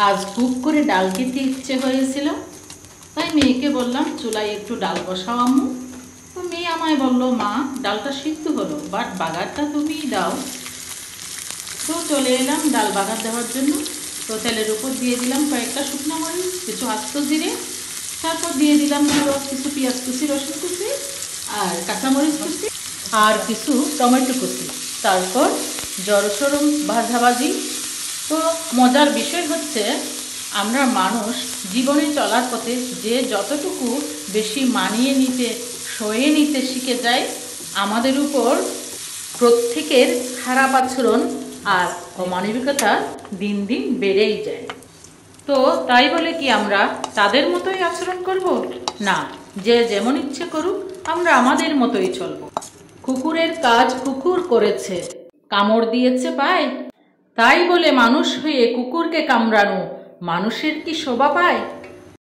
আজ খুব করে ডাল খেতে ইচ্ছে হয়েছিল, তাই মেয়েকে বললাম চুলায় একটু ডাল বসাও আম্মু। তো মেয়ে আমায় বলল, মা ডালটা সিদ্ধ হলো, বাট বাগারটা তুমিই দাও। তো চলে এলাম ডাল বাগার দেওয়ার জন্য। তো তেলের উপর দিয়ে দিলাম কয়েকটা শুকনো মরিচ, কিছু আস্ত জিরে, তারপর দিয়ে দিলাম কিছু পেঁয়াজ কুচি, রসুন কুচি আর কাঁচামরিচ কুচি আর কিছু টমেটো কুচি, তারপর জড়সড় ভাজাভাজি। তো মজার বিষয় হচ্ছে, আমরা মানুষ জীবনে চলার পথে যে যতটুকু বেশি মানিয়ে নিতে সয়ে নিতে শিখে যায়, আমাদের উপর প্রত্যেকের খারাপ আচরণ আর অমানবিকতা দিন দিন বেড়েই যায়। তো তাই বলে কি আমরা তাদের মতোই আচরণ করব? না, যে যেমন ইচ্ছে করুক, আমরা আমাদের মতোই চলব। কুকুরের কাজ কুকুর করেছে, কামড় দিয়েছে পায়, তাই বলে মানুষ হয়ে কুকুরকে কামড়ানো মানুষের কি শোভা পায়?